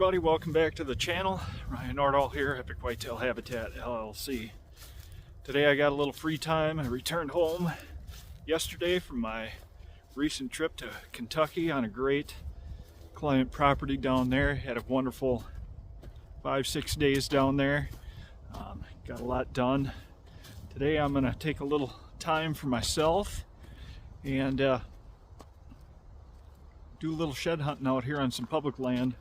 everybody, welcome back to the channel. Ryan Nordall here, Epic Whitetail Habitat LLC. Today I got a little free time. I returned home yesterday from my recent trip to Kentucky on a great client property down there. Had a wonderful 5-6 days down there. Got a lot done. Today I'm going to take a little time for myself and do a little shed hunting out here on some public land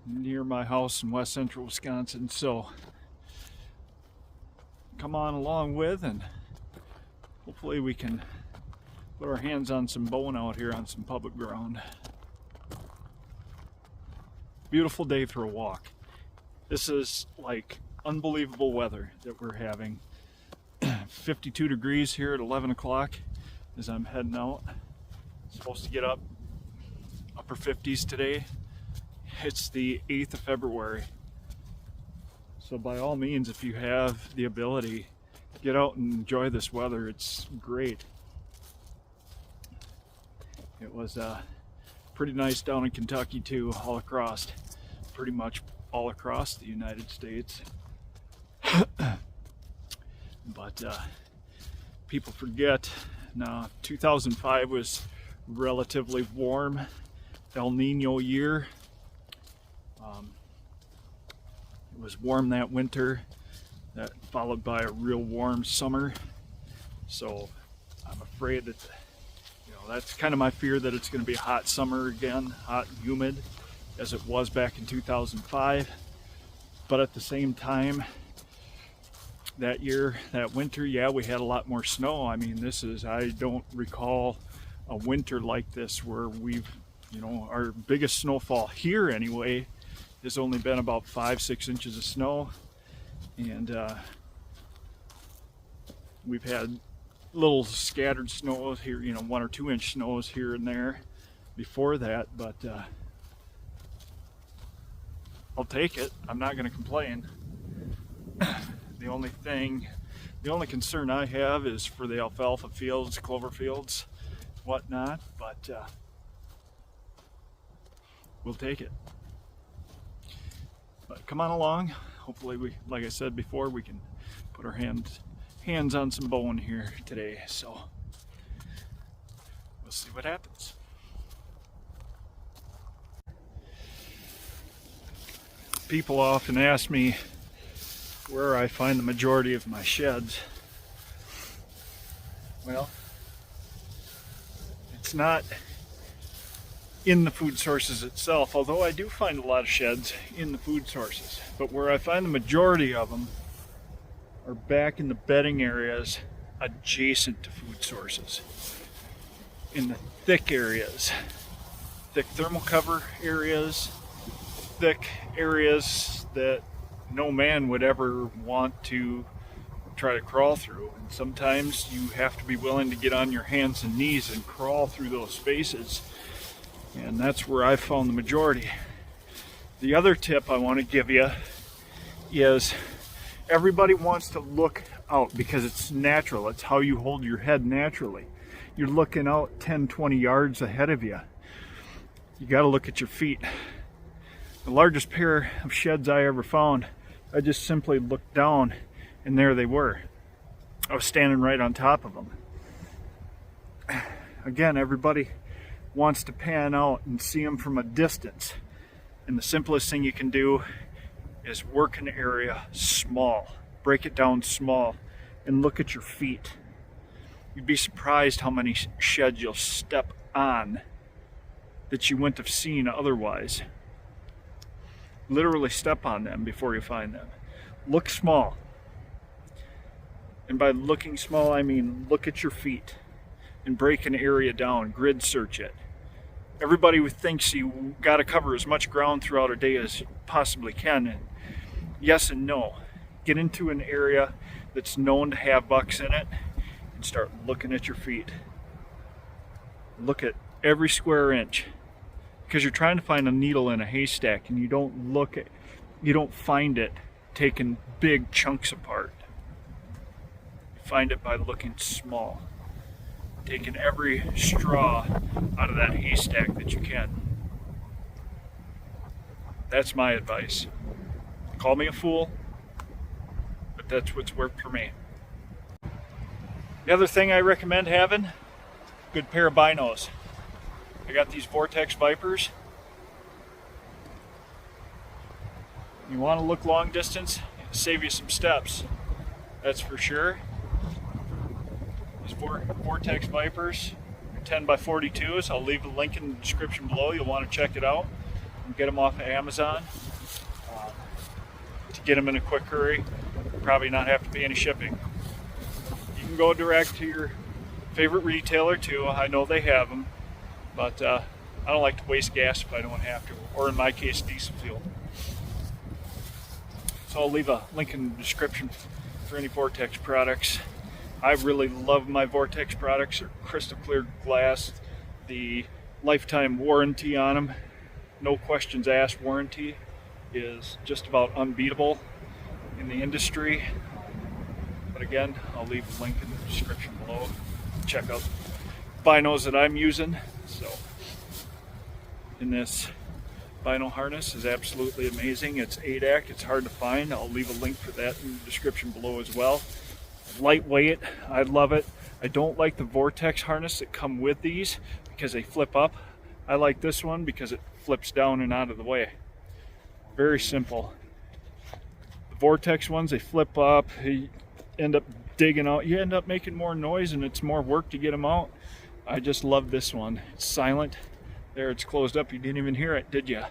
near my house in west central Wisconsin. So come on along with, and hopefully we can put our hands on some bone out here on some public ground. Beautiful day for a walk. This is like unbelievable weather that we're having. 52 degrees here at 11 o'clock as I'm heading out. Supposed to get up upper 50s today. It's the 8th of February. So by all means, if you have the ability, get out and enjoy this weather. It's great. It was pretty nice down in Kentucky too, pretty much all across the United States. But people forget, now 2005 was relatively warm, El Nino year. It was warm that winter, that followed by a real warm summer. So I'm afraid that, that's kind of my fear, that it's going to be a hot summer again, hot and humid as it was back in 2005. But at the same time, that year, that winter, yeah, we had a lot more snow. I mean, I don't recall a winter like this where we've, our biggest snowfall here anyway has only been about 5-6 inches of snow, and we've had little scattered snows here, 1 or 2 inch snows here and there before that, but I'll take it. I'm not going to complain. The only concern I have is for the alfalfa fields, clover fields, whatnot, but we'll take it. But come on along. Hopefully we, like I said before, we can put our hands on some bone here today. So we'll see what happens. People often ask me where I find the majority of my sheds. Well, it's not in the food sources itself, although I do find a lot of sheds in the food sources. But where I find the majority of them are back in the bedding areas adjacent to food sources. In the thick areas, thick thermal cover areas, thick areas that no man would ever want to try to crawl through. And sometimes you have to be willing to get on your hands and knees and crawl through those spaces. And that's where I found the majority. The other tip I want to give you is everybody wants to look out because it's natural. It's how you hold your head naturally. You're looking out 10-20 yards ahead of you. You got to look at your feet. The largest pair of sheds I ever found, I just simply looked down and there they were. I was standing right on top of them. Again, everybody wants to pan out and see them from a distance. And the simplest thing you can do is work an area small. Break it down small and look at your feet. You'd be surprised how many sheds you'll step on that you wouldn't have seen otherwise. Literally step on them before you find them. Look small. And by looking small, I mean look at your feet and break an area down, grid search it. Everybody thinks you got to cover as much ground throughout a day as you possibly can, and yes and no. Get into an area that's known to have bucks in it and start looking at your feet. Look at every square inch, because you're trying to find a needle in a haystack and you don't find it taking big chunks apart. You find it by looking small. Taking every straw out of that haystack that you can. That's my advice. Call me a fool, but that's what's worked for me. The other thing I recommend having, good pair of binos. I got these Vortex Vipers. You want to look long distance, save you some steps, that's for sure. These Vortex Vipers are 10 by 42s. I'll leave a link in the description below. You'll want to check it out. You get them off of Amazon. To get them in a quick hurry, probably not have to pay any shipping. You can go direct to your favorite retailer too. I know they have them, but I don't like to waste gas if I don't have to, or in my case, diesel fuel. So I'll leave a link in the description for any Vortex products. I really love my Vortex products. They're crystal clear glass. The lifetime warranty on them, no questions asked warranty, is just about unbeatable in the industry. But again, I'll leave a link in the description below. Check out the binos that I'm using. So, in this bino harness is absolutely amazing. It's 8-act, it's hard to find. I'll leave a link for that in the description below as well. Lightweight, I love it. I don't like the Vortex harness that come with these because they flip up. I like this one because it flips down and out of the way. Very simple. The Vortex ones, they flip up, you end up digging out, you end up making more noise and it's more work to get them out. I just love this one. It's silent. There, it's closed up. You didn't even hear it, did you?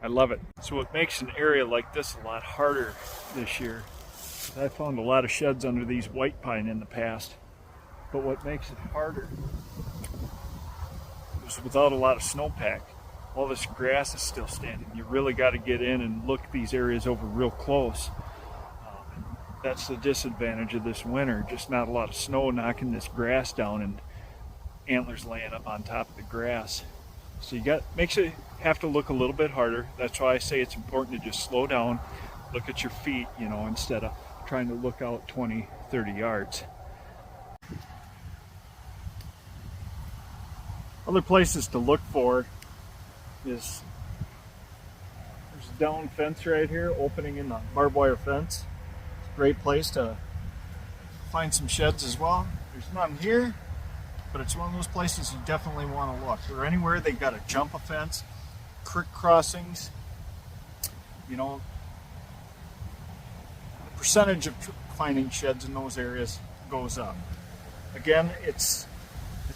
I love it. So what makes an area like this a lot harder this year, I found a lot of sheds under these white pine in the past, but what makes it harder is without a lot of snowpack, all this grass is still standing. You really got to get in and look these areas over real close. That's the disadvantage of this winter, just not a lot of snow knocking this grass down and antlers laying up on top of the grass. So makes it have to look a little bit harder. That's why I say it's important to just slow down, look at your feet, you know, instead of trying to look out 20, 30 yards. Other places to look for is, there's a down fence right here, opening in the barbed wire fence. It's a great place to find some sheds as well. There's none here, but it's one of those places you definitely want to look. Or anywhere they've got to jump a fence, creek crossings, you know, the percentage of finding sheds in those areas goes up. Again, it's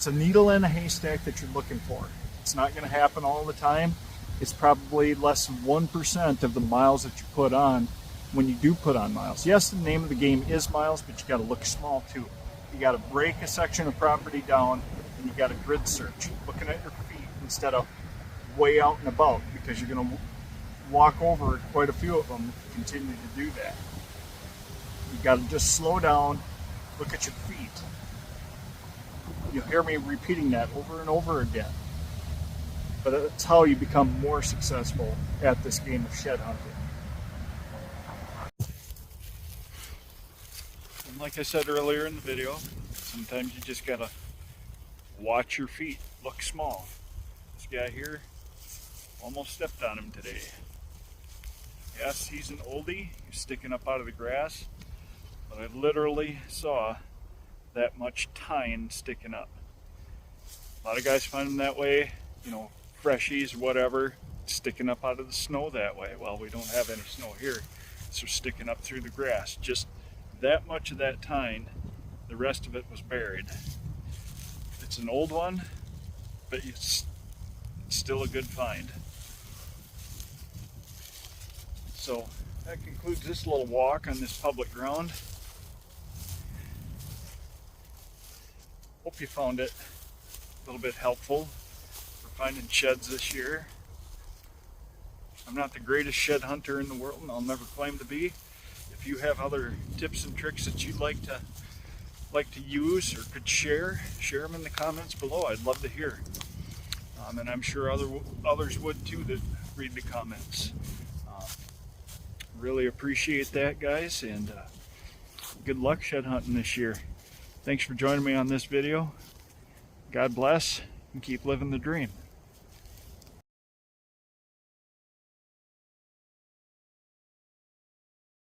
a needle in a haystack that you're looking for. It's not going to happen all the time. It's probably less than 1% of the miles that you put on when you do put on miles. Yes, the name of the game is miles, but you got to look small too. You got to break a section of property down and you got to grid search, looking at your feet instead of way out and about, because you're going to walk over quite a few of them if you continue to do that. You got to just slow down, look at your feet. You'll hear me repeating that over and over again. But that's how you become more successful at this game of shed hunting. And like I said earlier in the video, sometimes you just gotta watch your feet, look small. This guy here, almost stepped on him today. Yes, he's an oldie, he's sticking up out of the grass, but I literally saw that much tine sticking up. A lot of guys find them that way, you know, freshies or whatever, sticking up out of the snow that way. Well, we don't have any snow here, so sticking up through the grass. Just that much of that tine, the rest of it was buried. It's an old one, but it's still a good find. So that concludes this little walk on this public ground. Hope you found it a little bit helpful for finding sheds this year. I'm not the greatest shed hunter in the world, and I'll never claim to be. If you have other tips and tricks that you'd like to use or could share them in the comments below. I'd love to hear. And I'm sure others would too that read the comments. Really appreciate that, guys, and good luck shed hunting this year. Thanks for joining me on this video. God bless, and keep living the dream.